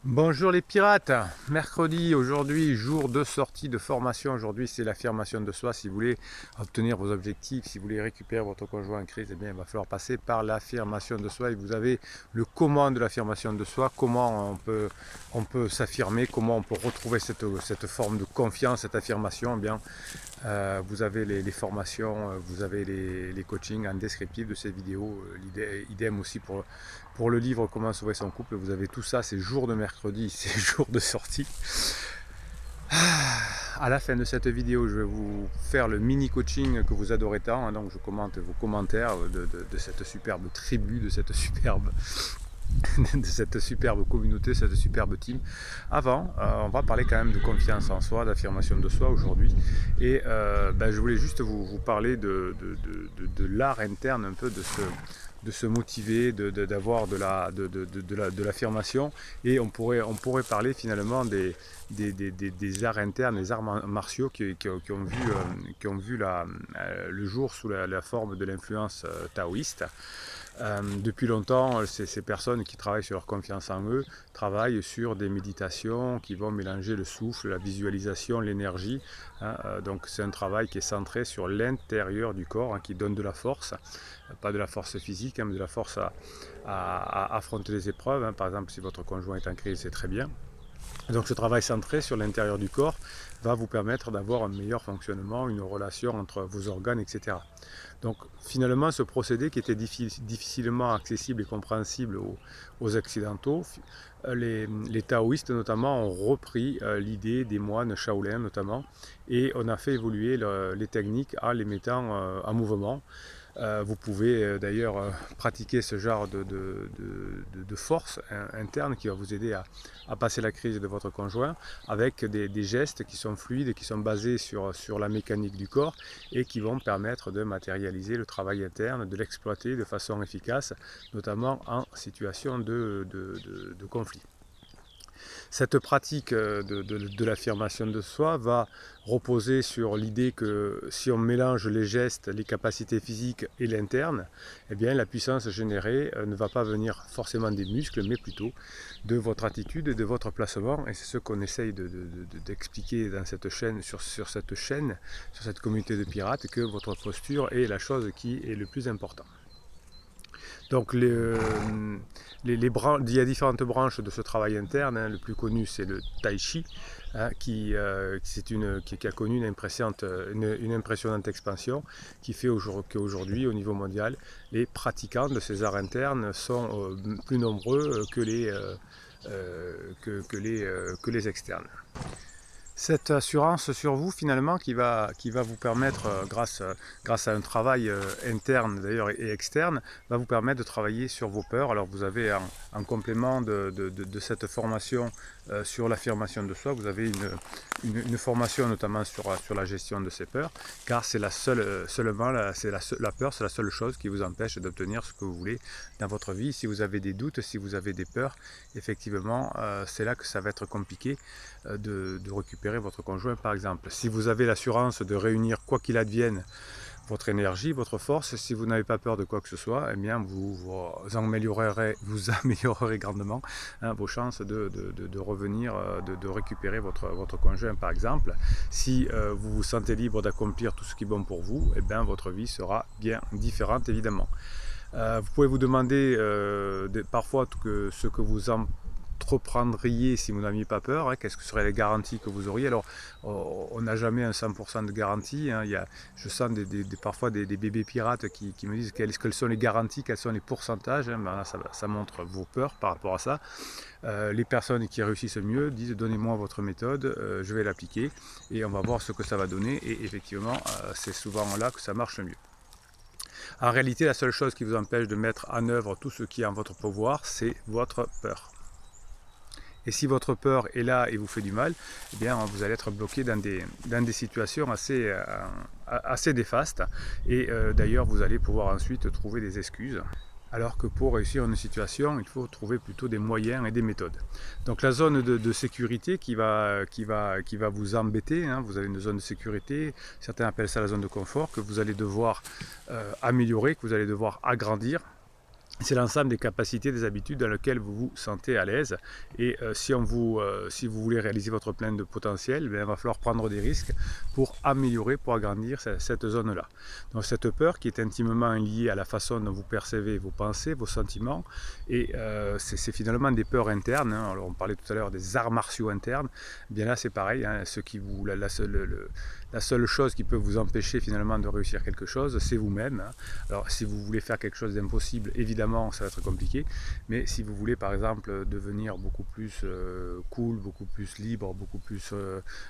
Bonjour les pirates, mercredi aujourd'hui, jour de sortie de formation. Aujourd'hui c'est l'affirmation de soi. Si vous voulez obtenir vos objectifs, si vous voulez récupérer votre conjoint en crise, eh bien il va falloir passer par l'affirmation de soi. Et vous avez le comment de l'affirmation de soi, comment on peut s'affirmer, comment on peut retrouver cette forme de confiance, cette affirmation. Eh bien, vous avez les formations, vous avez les coachings en descriptif de ces vidéos. Idem aussi pour le livre Comment sauver son couple. Vous avez tout ça, c'est jour de mercredi, c'est jour de sortie. À la fin de cette vidéo, je vais vous faire le mini coaching que vous adorez tant. Donc je commente vos commentaires de cette superbe tribu, de cette superbe communauté, cette superbe team. Avant, on va parler quand même de confiance en soi, d'affirmation de soi aujourd'hui. Et je voulais juste vous parler de l'art interne, un peu de se motiver, d'avoir de l'affirmation. Et on pourrait parler finalement des arts internes, des arts martiaux qui ont vu le jour sous la forme de l'influence taoïste. Depuis longtemps, ces personnes qui travaillent sur leur confiance en eux travaillent sur des méditations qui vont mélanger le souffle, la visualisation, l'énergie. Donc c'est un travail qui est centré sur l'intérieur du corps, qui donne de la force, pas de la force physique, mais de la force à affronter les épreuves. Par exemple, si votre conjoint est en crise, c'est très bien. Donc ce travail centré sur l'intérieur du corps va vous permettre d'avoir un meilleur fonctionnement, une relation entre vos organes, etc. Donc finalement, ce procédé qui était difficilement accessible et compréhensible aux occidentaux, les taoïstes notamment ont repris l'idée des moines Shaolin notamment, et on a fait évoluer les techniques en les mettant en mouvement. Vous pouvez d'ailleurs pratiquer ce genre de force interne qui va vous aider à passer la crise de votre conjoint avec des gestes qui sont fluides et qui sont basés sur la mécanique du corps et qui vont permettre de matérialiser le travail interne, de l'exploiter de façon efficace, notamment en situation de conflit. Cette pratique de l'affirmation de soi va reposer sur l'idée que si on mélange les gestes, les capacités physiques et l'interne, eh bien la puissance générée ne va pas venir forcément des muscles, mais plutôt de votre attitude et de votre placement. Et c'est ce qu'on essaye d'expliquer dans cette chaîne, sur cette communauté de pirates, que votre posture est la chose qui est le plus important. Donc il y a différentes branches de ce travail interne. Le plus connu c'est le Tai Chi, qui a connu une impressionnante expansion, qui fait qu'aujourd'hui au niveau mondial, les pratiquants de ces arts internes sont plus nombreux que les externes. Cette assurance sur vous finalement qui va vous permettre, grâce à un travail interne d'ailleurs et externe, va vous permettre de travailler sur vos peurs. Alors vous avez en complément de cette formation sur l'affirmation de soi, vous avez une formation notamment sur la gestion de ces peurs, car c'est la peur, c'est la seule chose qui vous empêche d'obtenir ce que vous voulez dans votre vie. Si vous avez des doutes, si vous avez des peurs, effectivement c'est là que ça va être compliqué de récupérer votre conjoint par exemple. Si vous avez l'assurance de réunir quoi qu'il advienne votre énergie, votre force, si vous n'avez pas peur de quoi que ce soit, eh bien vous améliorerez grandement vos chances de revenir, de récupérer votre conjoint par exemple. Si vous vous sentez libre d'accomplir tout ce qui est bon pour vous, eh bien votre vie sera bien différente évidemment. Vous pouvez vous demander parfois ce que vous entreprendriez si vous n'aviez pas peur, quelles seraient les garanties que vous auriez. Alors on n'a jamais un 100% de garantie, je sens parfois des bébés pirates qui me disent quelles sont les garanties, quels sont les pourcentages, là, ça montre vos peurs par rapport à ça. Les personnes qui réussissent mieux disent donnez-moi votre méthode, je vais l'appliquer et on va voir ce que ça va donner, et effectivement c'est souvent là que ça marche mieux. En réalité, la seule chose qui vous empêche de mettre en œuvre tout ce qui est en votre pouvoir, c'est votre peur. Et si votre peur est là et vous fait du mal, eh bien vous allez être bloqué dans des situations assez néfastes. Et d'ailleurs, vous allez pouvoir ensuite trouver des excuses. Alors que pour réussir une situation, il faut trouver plutôt des moyens et des méthodes. Donc la zone de sécurité qui va vous embêter, vous avez une zone de sécurité, certains appellent ça la zone de confort, que vous allez devoir améliorer, que vous allez devoir agrandir. c'est l'ensemble des capacités, des habitudes dans lesquelles vous vous sentez à l'aise. Et si vous voulez réaliser votre plein de potentiel, il va falloir prendre des risques pour améliorer, pour agrandir cette zone-là. Donc cette peur qui est intimement liée à la façon dont vous percevez vos pensées, vos sentiments, et c'est finalement des peurs internes. Hein. Alors on parlait tout à l'heure des arts martiaux internes. Eh bien là c'est pareil, hein, la seule chose qui peut vous empêcher finalement de réussir quelque chose, c'est vous-même. Hein. Alors si vous voulez faire quelque chose d'impossible, évidemment ça va être compliqué, mais si vous voulez par exemple devenir beaucoup plus cool, beaucoup plus libre,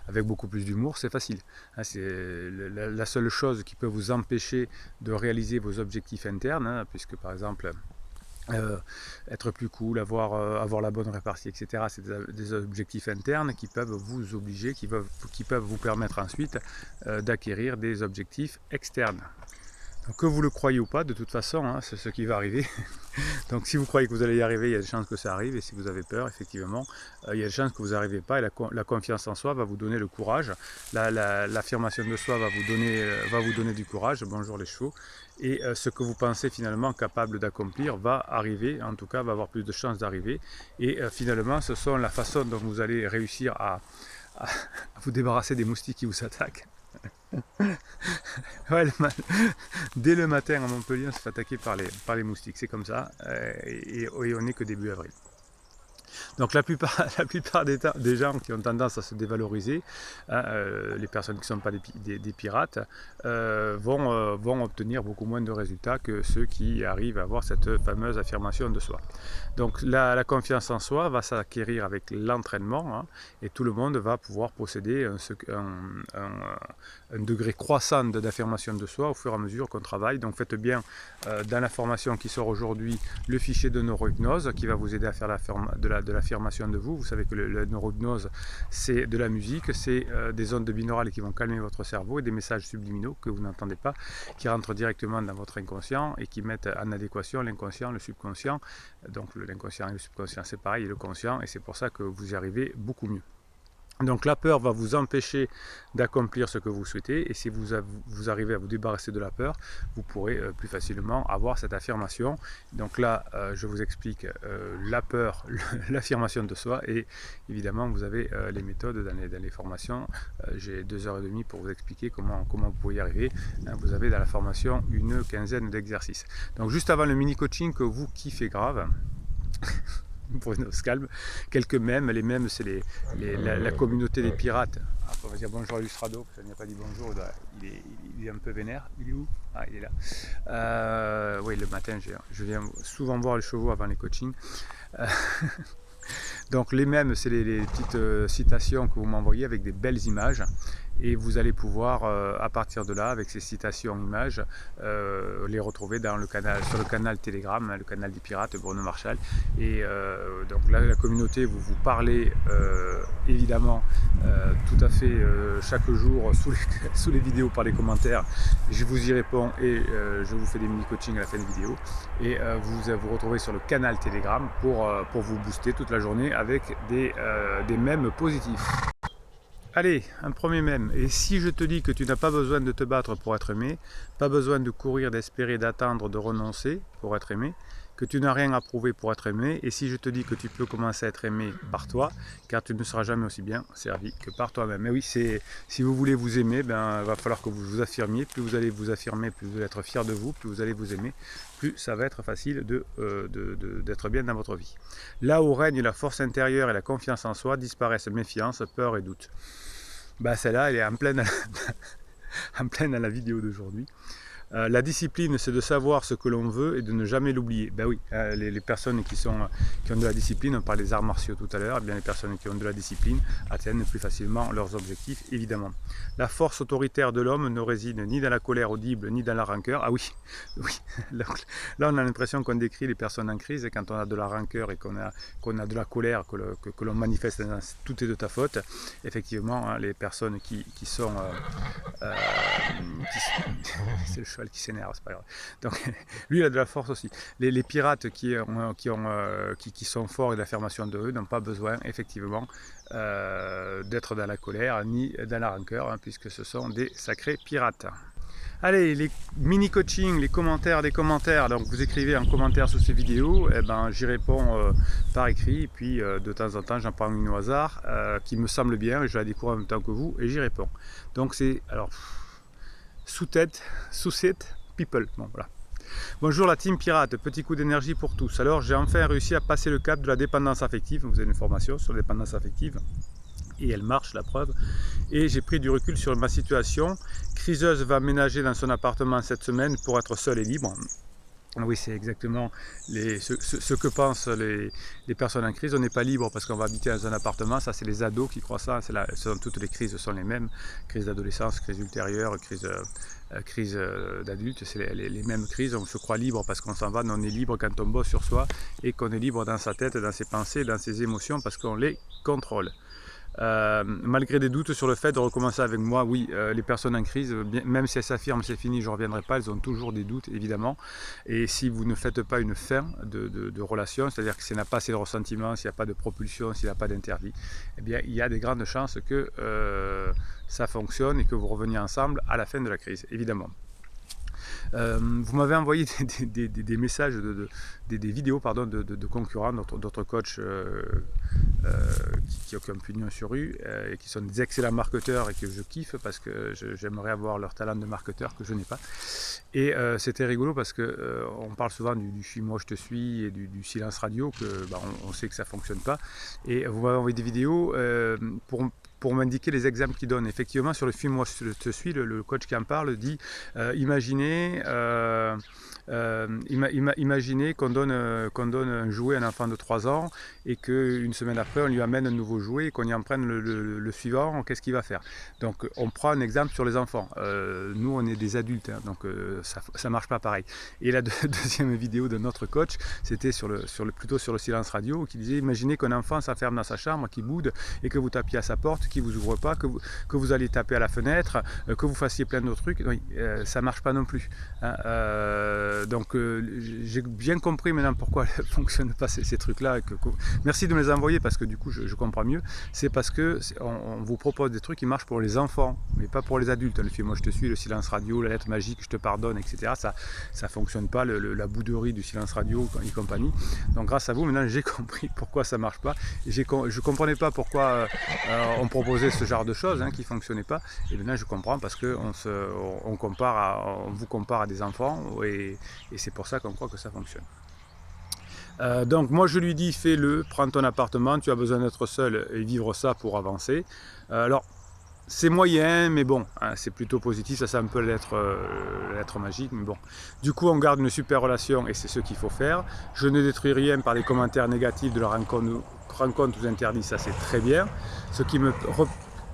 avec beaucoup plus d'humour, c'est facile. Hein, c'est la seule chose qui peut vous empêcher de réaliser vos objectifs internes, hein, puisque par exemple être plus cool, avoir la bonne répartie, etc. C'est des objectifs internes qui peuvent vous obliger, qui peuvent vous permettre ensuite d'acquérir des objectifs externes. Donc, que vous le croyez ou pas, de toute façon, hein, c'est ce qui va arriver. Donc si vous croyez que vous allez y arriver, il y a des chances que ça arrive, et si vous avez peur, effectivement, il y a des chances que vous n'arrivez pas, et la confiance en soi va vous donner le courage, l'affirmation de soi va vous donner du courage, bonjour les chevaux, et ce que vous pensez finalement capable d'accomplir va arriver, en tout cas va avoir plus de chances d'arriver, et finalement ce sont la façon dont vous allez réussir à vous débarrasser des moustiques qui vous attaquent. Ouais, dès le matin à Montpellier, on se fait attaquer par les moustiques, c'est comme ça, et on n'est que début avril. Donc la plupart des gens qui ont tendance à se dévaloriser, hein, les personnes qui ne sont pas des pirates, vont obtenir beaucoup moins de résultats que ceux qui arrivent à avoir cette fameuse affirmation de soi. Donc la confiance en soi va s'acquérir avec l'entraînement, hein, et tout le monde va pouvoir posséder un degré croissant d'affirmation de soi au fur et à mesure qu'on travaille. Donc faites bien dans la formation qui sort aujourd'hui le fichier de neurohypnose qui va vous aider à faire de l'affirmation de vous. Vous savez que la neurohypnose, c'est de la musique, c'est des ondes binaurales qui vont calmer votre cerveau et des messages subliminaux que vous n'entendez pas, qui rentrent directement dans votre inconscient et qui mettent en adéquation l'inconscient, le subconscient. Donc l'inconscient et le subconscient, c'est pareil, et le conscient, et c'est pour ça que vous y arrivez beaucoup mieux. Donc la peur va vous empêcher d'accomplir ce que vous souhaitez, et si vous arrivez à vous débarrasser de la peur, vous pourrez plus facilement avoir cette affirmation. Donc là, je vous explique la peur, l'affirmation de soi, et évidemment vous avez les méthodes dans les formations. J'ai 2h30 pour vous expliquer comment vous pouvez y arriver. Vous avez dans la formation une quinzaine d'exercices. Donc juste avant le mini-coaching que vous kiffez grave, pour une se calme, quelques mèmes. Les mèmes, c'est la communauté des pirates. Après, on va dire bonjour à Lustrado, parce qu'il n'y a pas dit bonjour, il est un peu vénère. Il est où? Ah, il est là. Oui, le matin, je viens souvent voir les chevaux avant les coachings. Donc les mèmes, c'est les petites citations que vous m'envoyez avec des belles images, et vous allez pouvoir à partir de là, avec ces citations images, les retrouver sur le canal Telegram, le canal des pirates, Bruno Marchal. Et donc là, la communauté, vous parlez évidemment tout à fait chaque jour sous les vidéos par les commentaires. Je vous y réponds, et je vous fais des mini-coachings à la fin de vidéo. Et vous retrouvez sur le canal Telegram pour vous booster toute la journée avec des mèmes positifs. Allez, un premier mème. Et si je te dis que tu n'as pas besoin de te battre pour être aimé, pas besoin de courir, d'espérer, d'attendre, de renoncer pour être aimé, que tu n'as rien à prouver pour être aimé, et si je te dis que tu peux commencer à être aimé par toi, car tu ne seras jamais aussi bien servi que par toi-même. Mais oui, si vous voulez vous aimer, il va falloir que vous vous affirmiez. Plus vous allez vous affirmer, plus vous allez être fier de vous, plus vous allez vous aimer, plus ça va être facile d'être bien dans votre vie. Là où règne la force intérieure et la confiance en soi, disparaissent méfiance, peur et doute. Celle-là, elle est en pleine dans la vidéo d'aujourd'hui. La discipline, c'est de savoir ce que l'on veut et de ne jamais l'oublier. Ben oui, les personnes qui ont de la discipline, on parlait des arts martiaux tout à l'heure, eh bien les personnes qui ont de la discipline atteignent plus facilement leurs objectifs, évidemment. La force autoritaire de l'homme ne réside ni dans la colère audible, ni dans la rancœur. Ah oui, oui. Là on a l'impression qu'on décrit les personnes en crise, et quand on a de la rancœur et qu'on a de la colère, que l'on manifeste, tout est de ta faute. Effectivement, hein, les personnes qui sont... c'est le cheval qui s'énerve, c'est pas grave. Donc lui il a de la force aussi. Les pirates qui sont forts et de l'affirmation de eux n'ont pas besoin effectivement d'être dans la colère ni dans la rancœur, hein, puisque ce sont des sacrés pirates. Allez, les mini-coaching, les commentaires des commentaires, donc vous écrivez en commentaire sous ces vidéos, et ben, j'y réponds par écrit, et puis de temps en temps j'en prends une au hasard qui me semble bien, et je la découvre en même temps que vous, et j'y réponds. Donc c'est, alors, sous-tête, sous-set, people, bon voilà. Bonjour la team pirate, petit coup d'énergie pour tous. Alors j'ai enfin réussi à passer le cap de la dépendance affective, vous avez une formation sur la dépendance affective, et elle marche, la preuve. Et j'ai pris du recul sur ma situation. Criseuse va aménager dans son appartement cette semaine pour être seule et libre. Oui, c'est exactement ce que pensent les personnes en crise. On n'est pas libre parce qu'on va habiter dans un appartement. Ça, c'est les ados qui croient ça. Toutes les crises sont les mêmes. Crise d'adolescence, crise ultérieure, crise d'adulte. C'est les mêmes crises. On se croit libre parce qu'on s'en va. Mais on est libre quand on bosse sur soi et qu'on est libre dans sa tête, dans ses pensées, dans ses émotions parce qu'on les contrôle. Malgré des doutes sur le fait de recommencer avec moi, oui, les personnes en crise, même si elles s'affirment c'est fini, je ne reviendrai pas, elles ont toujours des doutes évidemment. Et si vous ne faites pas une fin de relation, c'est-à-dire que s'il n'y a pas assez de ressentiment, s'il n'y a pas de propulsion, s'il n'y a pas d'interdit, eh bien il y a des grandes chances que ça fonctionne et que vous reveniez ensemble à la fin de la crise, évidemment. Vous m'avez envoyé des messages, des vidéos pardon, de concurrents, d'autres coachs qui ont pignon sur rue et qui sont des excellents marketeurs et que je kiffe parce que j'aimerais avoir leur talent de marketeur que je n'ai pas. Et c'était rigolo parce que on parle souvent du suis-moi, je te suis et du silence radio, que on sait que ça ne fonctionne pas. Et vous m'avez envoyé des vidéos pour m'indiquer les exemples qu'il donne. Effectivement, sur le film Moi je te suis, le coach qui en parle dit imaginez qu'on donne un jouet à un enfant de 3 ans et qu'une semaine après on lui amène un nouveau jouet et qu'on y en prenne le suivant, qu'est-ce qu'il va faire? Donc on prend un exemple sur les enfants. Nous on est des adultes, hein, donc ça ne marche pas pareil. Et la deuxième vidéo de notre coach, c'était plutôt sur le silence radio, qui disait imaginez qu'un enfant s'enferme dans sa chambre, qui boude et que vous tapiez à sa porte, qui ne vous ouvre pas, que vous allez taper à la fenêtre, que vous fassiez plein d'autres trucs. Oui, ça ne marche pas non plus. Hein. Donc j'ai bien compris maintenant pourquoi ne fonctionnent pas ces trucs-là. Merci de me les envoyer parce que du coup je comprends mieux. C'est parce que on vous propose des trucs qui marchent pour les enfants, mais pas pour les adultes. Le film Moi je te suis, le silence radio, la lettre magique, je te pardonne, etc. Ça ne fonctionne pas, la bouderie du silence radio et compagnie. Donc grâce à vous, maintenant j'ai compris pourquoi ça ne marche pas. Et je ne comprenais pas pourquoi on proposait ce genre de choses qui ne fonctionnaient pas. Et maintenant je comprends parce qu'on vous compare à des enfants et c'est pour ça qu'on croit que ça fonctionne. Donc moi je lui dis fais-le, prends ton appartement, tu as besoin d'être seul et vivre ça pour avancer. Alors c'est moyen, mais bon, hein, c'est plutôt positif, ça c'est un peu l'être magique, mais bon. Du coup on garde une super relation et c'est ce qu'il faut faire. Je ne détruis rien par les commentaires négatifs de la rencontre ou interdits, ça c'est très bien. Ce qui me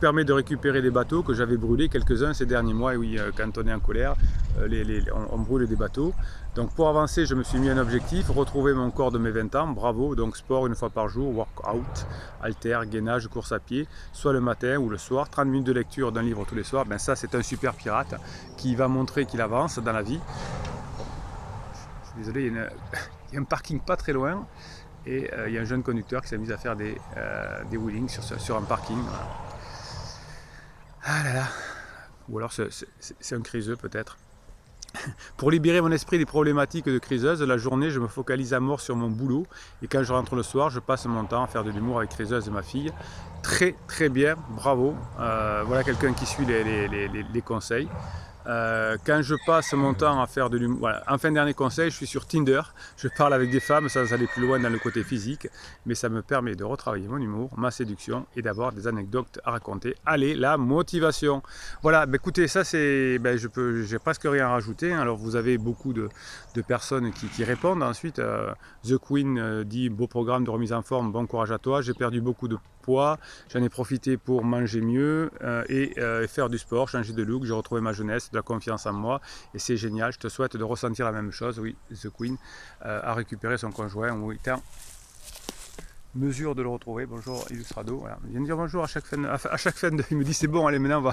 permet de récupérer des bateaux que j'avais brûlés quelques-uns ces derniers mois. Et oui, quand on est en colère, on brûle des bateaux. Donc pour avancer, je me suis mis un objectif, retrouver mon corps de mes 20 ans, bravo, donc sport une fois par jour, workout, halter, gainage, course à pied, soit le matin ou le soir, 30 minutes de lecture d'un livre tous les soirs, ben ça c'est un super pirate qui va montrer qu'il avance dans la vie. Je suis désolé, il y a un parking pas très loin et il y a un jeune conducteur qui s'amuse à faire des wheelings sur un parking. Voilà. Ah là là, ou alors c'est un criseux peut-être. Pour libérer mon esprit des problématiques de criseuse, la journée je me focalise à mort sur mon boulot et quand je rentre le soir je passe mon temps à faire de l'humour avec criseuse et ma fille. Très très bien, bravo, voilà quelqu'un qui suit les conseils. Quand je passe mon temps à faire de l'humour, voilà. Enfin dernier conseil, je suis sur Tinder, je parle avec des femmes sans aller plus loin dans le côté physique, mais ça me permet de retravailler mon humour, ma séduction et d'avoir des anecdotes à raconter. Allez, la motivation. Voilà, bah, écoutez, ça c'est, j'ai presque rien à rajouter, alors vous avez beaucoup de personnes qui répondent. Ensuite, The Queen dit beau programme de remise en forme, bon courage à toi, j'ai perdu beaucoup de poids, j'en ai profité pour manger mieux et faire du sport, changer de look, j'ai retrouvé ma jeunesse, de la confiance en moi et c'est génial, je te souhaite de ressentir la même chose. Oui, The Queen a récupéré son conjoint, oui, mesure de le retrouver. Bonjour Illustrado, voilà. Il vient de dire bonjour à chaque fin de... Il me dit c'est bon, allez maintenant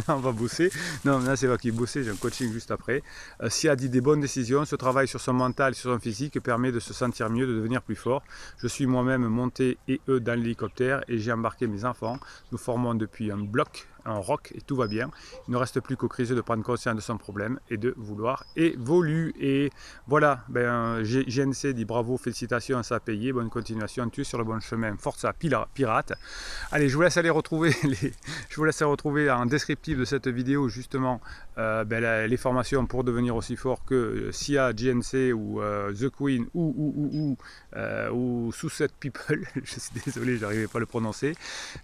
on va bosser. Non, maintenant c'est pas qu'il bossait, j'ai un coaching juste après. Si a dit des bonnes décisions, ce travail sur son mental, sur son physique permet de se sentir mieux, de devenir plus fort. Je suis moi-même monté et eux dans l'hélicoptère et j'ai embarqué mes enfants. Nous formons depuis un bloc un rock et tout va bien. Il ne reste plus qu'au criseux de prendre conscience de son problème et de vouloir évoluer. Et voilà, GNC dit bravo, félicitations, ça a payé, bonne continuation, tu es sur le bon chemin, forza pirate. Allez, je vous laisse aller retrouver je vous laisse retrouver en descriptif de cette vidéo justement les formations pour devenir aussi fort que SIA, GNC ou The Queen ou Suicide People. Je suis désolé, je n'arrivais pas à le prononcer.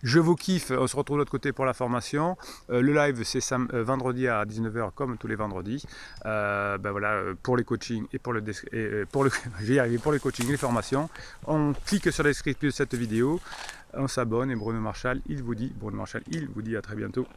Je vous kiffe, on se retrouve de l'autre côté pour la formation. Le live c'est vendredi à 19 h comme tous les vendredis. Voilà, pour les coachings et pour je vais y arriver, pour les coachings et les formations. On clique sur la description de cette vidéo, on s'abonne et Bruno Marchal, il vous dit à très bientôt.